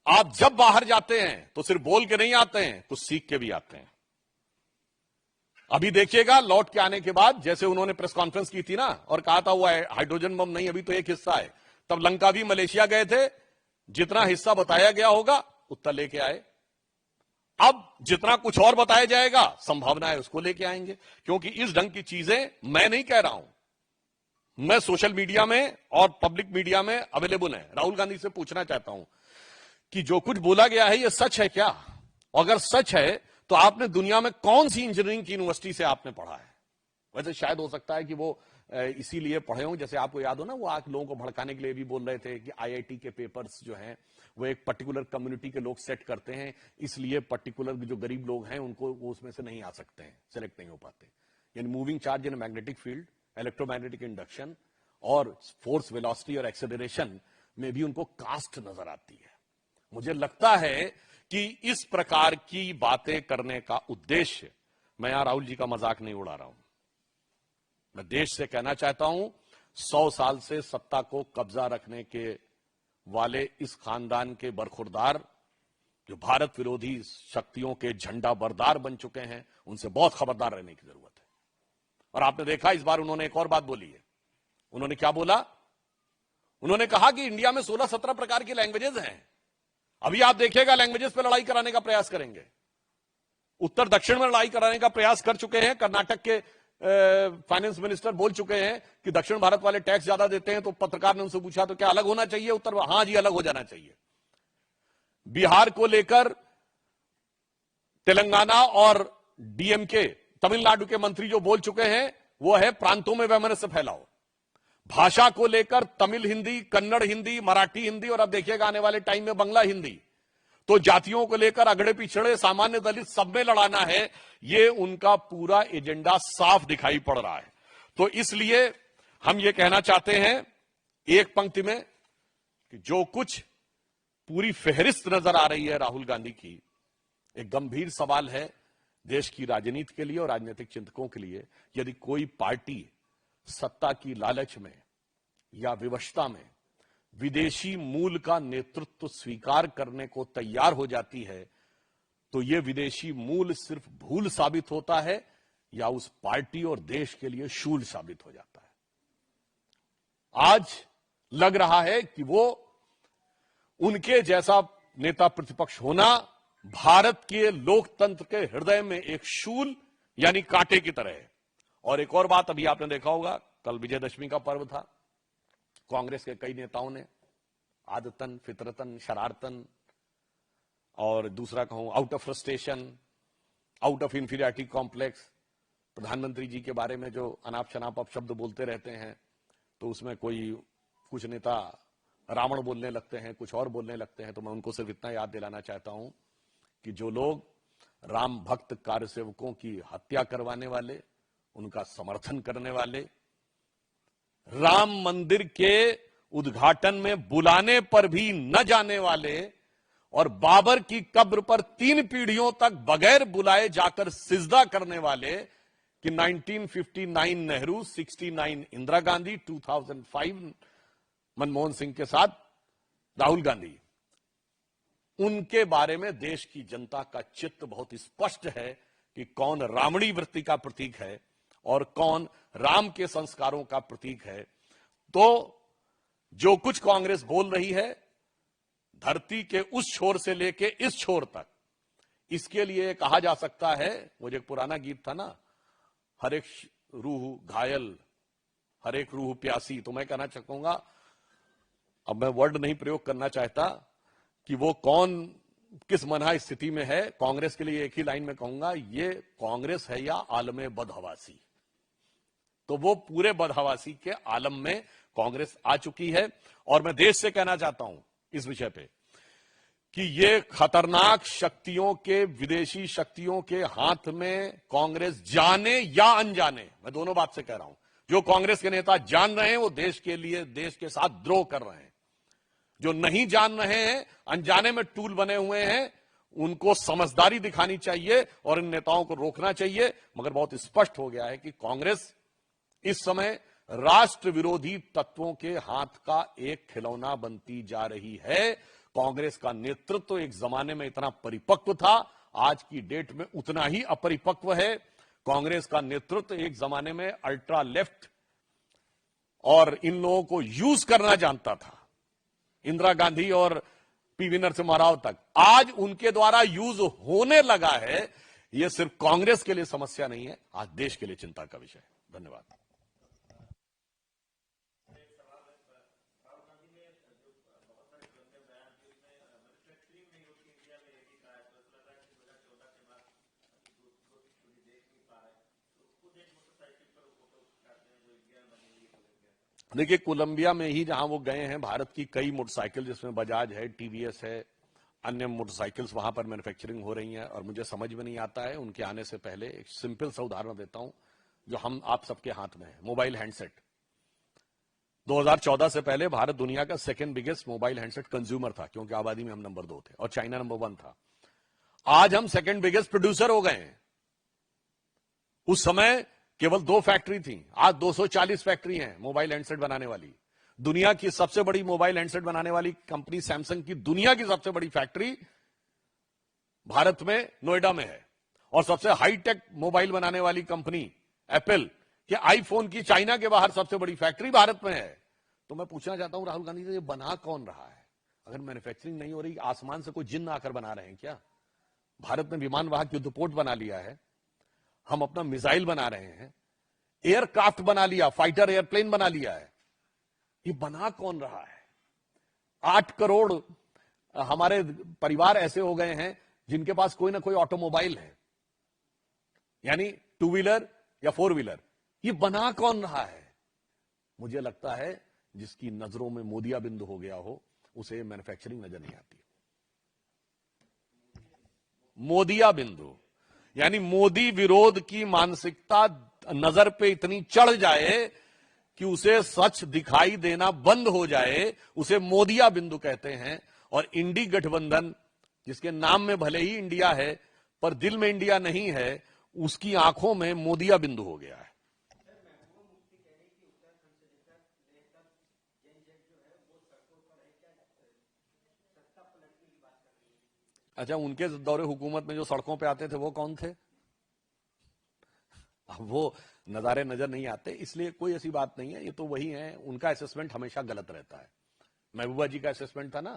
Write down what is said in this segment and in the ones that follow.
आप जब बाहर जाते हैं तो सिर्फ बोल के नहीं आते हैं, कुछ सीख के भी आते हैं। अभी देखिएगा लौट के आने के बाद, जैसे उन्होंने प्रेस कॉन्फ्रेंस की थी ना और कहा था वो हाइड्रोजन बम नहीं, अभी तो एक हिस्सा है, तब लंका भी मलेशिया गए थे, जितना हिस्सा बताया गया होगा उतना लेके आए। अब जितना कुछ और बताया जाएगा संभावना है उसको लेके आएंगे, क्योंकि इस ढंग की चीजें मैं नहीं कह रहा हूं, मैं सोशल मीडिया में और पब्लिक मीडिया में अवेलेबल है। राहुल गांधी से पूछना चाहता हूं कि जो कुछ बोला गया है यह सच है क्या? अगर सच है तो आपने दुनिया में कौन सी इंजीनियरिंग की यूनिवर्सिटी से आपने पढ़ा है? वैसे शायद हो सकता है कि वो इसीलिए पढ़े हों, जैसे आपको याद हो ना, वो लोगों को भड़काने के लिए भी बोल रहे थे कि आईआईटी के पेपर्स जो हैं वो एक पर्टिकुलर कम्युनिटी के लोग सेट करते हैं, इसलिए पर्टिकुलर जो गरीब लोग हैं उनको वो उसमें से नहीं आ सकते हैं, सेलेक्ट नहीं हो पाते। यानी moving charge in magnetic field, electromagnetic induction और फोर्स वेलोसिटी और एक्सेलरेशन में भी उनको कास्ट नजर आती है। मुझे लगता है कि इस प्रकार की बातें करने का उद्देश्य, मैं यहां राहुल जी का मजाक नहीं उड़ा रहा हूं, मैं देश से कहना चाहता हूं, 100 साल से सत्ता को कब्जा रखने के वाले इस खानदान के बरखुरदार जो भारत विरोधी शक्तियों के झंडा बरदार बन चुके हैं, उनसे बहुत खबरदार रहने की जरूरत है। और आपने देखा इस बार उन्होंने एक और बात बोली है। उन्होंने क्या बोला? उन्होंने कहा कि इंडिया में 16-17 प्रकार की लैंग्वेजेस हैं। अभी आप देखिएगा लैंग्वेजेस पर लड़ाई कराने का प्रयास करेंगे। उत्तर दक्षिण में लड़ाई कराने का प्रयास कर चुके हैं। कर्नाटक के फाइनेंस मिनिस्टर बोल चुके हैं कि दक्षिण भारत वाले टैक्स ज्यादा देते हैं, तो पत्रकार ने उनसे पूछा तो क्या अलग होना चाहिए? उत्तर हां जी, अलग हो जाना चाहिए। बिहार को लेकर तेलंगाना और डीएमके तमिलनाडु के मंत्री जो बोल चुके हैं वो है प्रांतों में वैमनस्य फैलाओ। भाषा को लेकर तमिल हिंदी, कन्नड़ हिंदी, मराठी हिंदी और अब देखिएगा आने वाले टाइम में बंगला हिंदी। तो जातियों को लेकर अगड़े पिछड़े, सामान्य दलित सब में लड़ाना है, ये उनका पूरा एजेंडा साफ दिखाई पड़ रहा है। तो इसलिए हम ये कहना चाहते हैं एक पंक्ति में कि जो कुछ पूरी फेहरिस्त नजर आ रही है राहुल गांधी की, एक गंभीर सवाल है देश की राजनीति के लिए और राजनीतिक चिंतकों के लिए। यदि कोई पार्टी सत्ता की लालच में या विवशता में विदेशी मूल का नेतृत्व स्वीकार करने को तैयार हो जाती है, तो यह विदेशी मूल सिर्फ भूल साबित होता है या उस पार्टी और देश के लिए शूल साबित हो जाता है। आज लग रहा है कि वो उनके जैसा नेता प्रतिपक्ष होना भारत के लोकतंत्र के हृदय में एक शूल यानी कांटे की तरह है। और एक और बात, अभी आपने देखा होगा कल विजयदशमी का पर्व था, कांग्रेस के कई नेताओं ने आदतन, फितरतन, शरारतन और दूसरा कहूं out of frustration, out of inferiority complex, प्रधानमंत्री जी के बारे में जो अनाप शनाप अपशब्द बोलते रहते हैं, तो उसमें कुछ नेता रावण बोलने लगते हैं, कुछ और बोलने लगते हैं। तो मैं उनको सिर्फ इतना याद दिलाना चाहता हूं कि जो लोग राम भक्त कार्यसेवकों की हत्या करवाने वाले, उनका समर्थन करने वाले, राम मंदिर के उद्घाटन में बुलाने पर भी न जाने वाले और बाबर की कब्र पर 3 पीढ़ियों तक बगैर बुलाए जाकर सिजदा करने वाले कि 1959 नेहरू, 69 इंदिरा गांधी, 2005 मनमोहन सिंह के साथ राहुल गांधी, उनके बारे में देश की जनता का चित्त बहुत स्पष्ट है कि कौन रावणी वृत्ति का प्रतीक है और कौन राम के संस्कारों का प्रतीक है। तो जो कुछ कांग्रेस बोल रही है धरती के उस छोर से लेके इस छोर तक, इसके लिए कहा जा सकता है, मुझे एक पुराना गीत था ना, हर एक रूह घायल हर एक रूह प्यासी। तो मैं कहना चाहूंगा, अब मैं वर्ड नहीं प्रयोग करना चाहता कि वो कौन किस मना स्थिति में है। कांग्रेस के लिए एक ही लाइन में कहूंगा, ये कांग्रेस है या आलम बदहवासी। तो वो पूरे बदहवासी के आलम में कांग्रेस आ चुकी है। और मैं देश से कहना चाहता हूं इस विषय पे कि ये खतरनाक शक्तियों के, विदेशी शक्तियों के हाथ में कांग्रेस जाने या अनजाने, मैं दोनों बात से कह रहा हूं, जो कांग्रेस के नेता जान रहे हैं वो देश के लिए, देश के साथ द्रोह कर रहे हैं। जो नहीं जान रहे हैं, अनजाने में टूल बने हुए हैं, उनको समझदारी दिखानी चाहिए और इन नेताओं को रोकना चाहिए। मगर बहुत स्पष्ट हो गया है कि कांग्रेस इस समय राष्ट्र विरोधी तत्वों के हाथ का एक खिलौना बनती जा रही है। कांग्रेस का नेतृत्व एक जमाने में इतना परिपक्व था, आज की डेट में उतना ही अपरिपक्व है। कांग्रेस का नेतृत्व एक जमाने में अल्ट्रा लेफ्ट और इन लोगों को यूज करना जानता था, इंदिरा गांधी और पीवी नरसिम्हा राव तक। आज उनके द्वारा यूज होने लगा है। यह सिर्फ कांग्रेस के लिए समस्या नहीं है, आज देश के लिए चिंता का विषय है। धन्यवाद। देखिए, कोलंबिया में ही जहां वो गए हैं, भारत की कई मोटरसाइकिल, जिसमें बजाज है, टीवीएस है, अन्य मोटरसाइकिल्स वहां पर मैन्युफैक्चरिंग हो रही हैं। और मुझे समझ में नहीं आता है, उनके आने से पहले एक सिंपल सा उदाहरण देता हूं जो हम आप सबके हाथ में है, मोबाइल हैंडसेट। 2014 से पहले भारत दुनिया का second biggest mobile handset consumer था, क्योंकि आबादी में हम नंबर 2 थे और चाइना नंबर 1 था। आज हम सेकंड बिगेस्ट प्रोड्यूसर हो गए हैं। उस समय केवल 2 फैक्ट्री थी, आज 240 फैक्ट्री हैं मोबाइल हैंडसेट बनाने वाली। दुनिया की सबसे बड़ी मोबाइल हैंडसेट बनाने वाली कंपनी सैमसंग की दुनिया की सबसे बड़ी फैक्ट्री भारत में नोएडा में है। और सबसे हाईटेक मोबाइल बनाने वाली कंपनी एप्पल के आईफोन की चाइना के बाहर सबसे बड़ी फैक्ट्री भारत में है। तो मैं पूछना चाहता हूं राहुल गांधी से, ये बना कौन रहा है? अगर मैन्युफैक्चरिंग नहीं हो रही, आसमान से कोई जिन्न आकर बना रहे हैं क्या? भारत ने विमान वाहक युद्धपोत बना लिया है, हम अपना मिसाइल बना रहे हैं, एयरक्राफ्ट बना लिया, फाइटर एयरप्लेन बना लिया है। ये बना कौन रहा है? 8 करोड़ हमारे परिवार ऐसे हो गए हैं जिनके पास कोई ना कोई ऑटोमोबाइल है, यानी 2 व्हीलर या 4 व्हीलर। ये बना कौन रहा है? मुझे लगता है जिसकी नजरों में मोदिया बिंदु हो गया हो, उसे मैन्युफैक्चरिंग नजर नहीं आती। मोदिया बिंदु यानी मोदी विरोध की मानसिकता नजर पे इतनी चढ़ जाए कि उसे सच दिखाई देना बंद हो जाए, उसे मोदिया बिंदु कहते हैं। और इंडी गठबंधन, जिसके नाम में भले ही इंडिया है पर दिल में इंडिया नहीं है, उसकी आंखों में मोदिया बिंदु हो गया है। अच्छा, उनके दौरे हुकूमत में जो सड़कों पे आते थे वो कौन थे? अब वो नजारे नजर नहीं आते, इसलिए कोई ऐसी बात नहीं है। ये तो वही है, उनका असेसमेंट हमेशा गलत रहता है। महबूबा जी का असेसमेंट था ना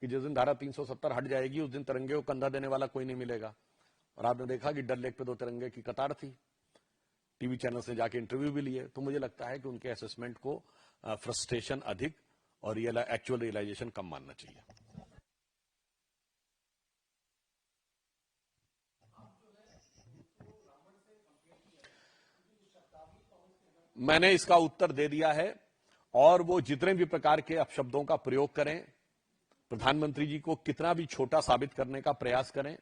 कि जिस दिन धारा 370 हट जाएगी उस दिन तिरंगे को कंधा देने वाला कोई नहीं मिलेगा। और आपने देखा कि डल लेक पे 2 तिरंगे की कतार थी। टीवी चैनल से जाके इंटरव्यू भी लिए। तो मुझे लगता है कि उनके असेसमेंट को फ्रस्ट्रेशन अधिक और एक्चुअल रियलाइजेशन कम मानना चाहिए। मैंने इसका उत्तर दे दिया है। और वो जितने भी प्रकार के अपशब्दों का प्रयोग करें, प्रधानमंत्री जी को कितना भी छोटा साबित करने का प्रयास करें,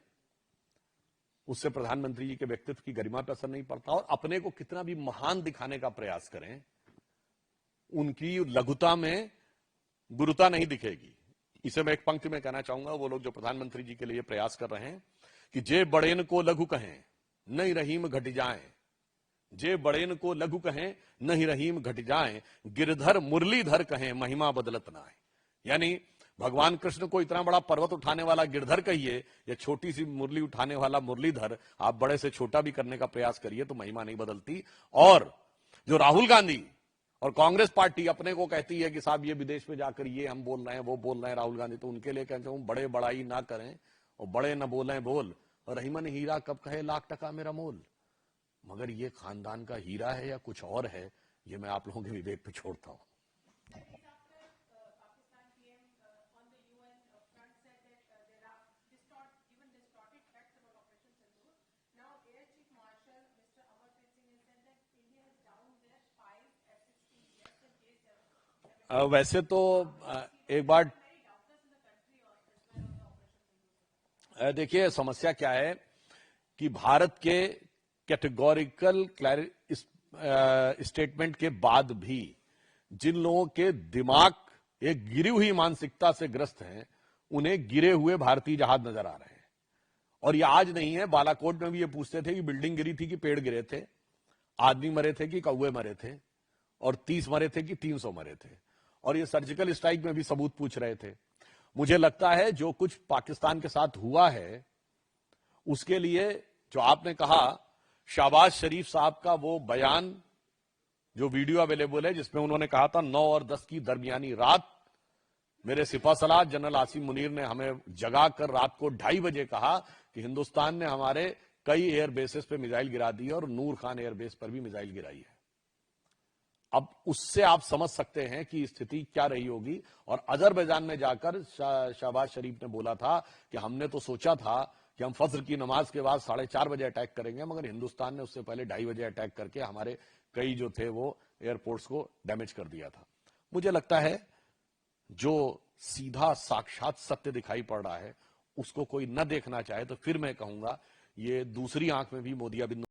उससे प्रधानमंत्री जी के व्यक्तित्व की गरिमा पर असर नहीं पड़ता। और अपने को कितना भी महान दिखाने का प्रयास करें, उनकी लघुता में गुरुता नहीं दिखेगी। इसे मैं एक पंक्ति में कहना चाहूंगा, वो लोग जो प्रधानमंत्री जी के लिए प्रयास कर रहे हैं कि जे बड़ेन को लघु कहें नहीं रहीम घट जाए, जे बड़ेन को लघु कहें नहीं रहीम घट जाए, गिरधर मुरलीधर कहें महिमा बदलत ना है। यानी भगवान कृष्ण को इतना बड़ा पर्वत उठाने वाला गिरधर कहिए या छोटी सी मुरली उठाने वाला मुरलीधर, आप बड़े से छोटा भी करने का प्रयास करिए तो महिमा नहीं बदलती। और जो राहुल गांधी और कांग्रेस पार्टी अपने को कहती है कि साहब ये विदेश में जाकर ये हम बोल रहे हैं, वो बोल रहे हैं राहुल गांधी, तो उनके लिए कहते हूं बड़े बड़ाई ना करें और बड़े न बोलें बोल, और रहीमन हीरा कब कहे लाख टका मेरा मोल। मगर ये खानदान का हीरा है या कुछ और है, ये मैं आप लोगों के विवेक पे छोड़ता हूं। वैसे तो एक बार देखिए, समस्या क्या है कि भारत के कैटेगोरिकल स्टेटमेंट के बाद भी जिन लोगों के दिमाग एक गिरी हुई मानसिकता से ग्रस्त हैं, उन्हें गिरे हुए भारतीय जहाज नजर आ रहे हैं। और ये आज नहीं है, बालाकोट में भी ये पूछते थे कि बिल्डिंग गिरी थी कि पेड़ गिरे थे, आदमी मरे थे कि कौवे मरे थे, और 30 मरे थे कि 300 मरे थे। और ये सर्जिकल स्ट्राइक में भी सबूत पूछ रहे थे। मुझे लगता है जो कुछ पाकिस्तान के साथ हुआ है उसके लिए जो आपने कहा, शहबाज शरीफ साहब का वो बयान जो वीडियो अवेलेबल है जिसमें उन्होंने कहा था 9 और 10 की दरमियानी रात मेरे सिपा सलार जनरल आसिम मुनीर ने हमें जगाकर रात को 2:30 बजे कहा कि हिंदुस्तान ने हमारे कई एयर बेसेस पे मिसाइल गिरा दी है और नूर खान एयरबेस पर भी मिसाइल गिराई है। अब उससे आप समझ सकते हैं कि स्थिति क्या रही होगी। और अजरबैजान में जाकर शहबाज शरीफ ने बोला था कि हमने तो सोचा था कि हम फज्र की नमाज के बाद 4:30 बजे अटैक करेंगे, मगर हिंदुस्तान ने उससे पहले 2:30 बजे अटैक करके हमारे कई जो थे वो एयरपोर्ट्स को डैमेज कर दिया था। मुझे लगता है जो सीधा साक्षात सत्य दिखाई पड़ रहा है उसको कोई न देखना चाहे तो फिर मैं कहूंगा ये दूसरी आंख में भी मोतियाबिंद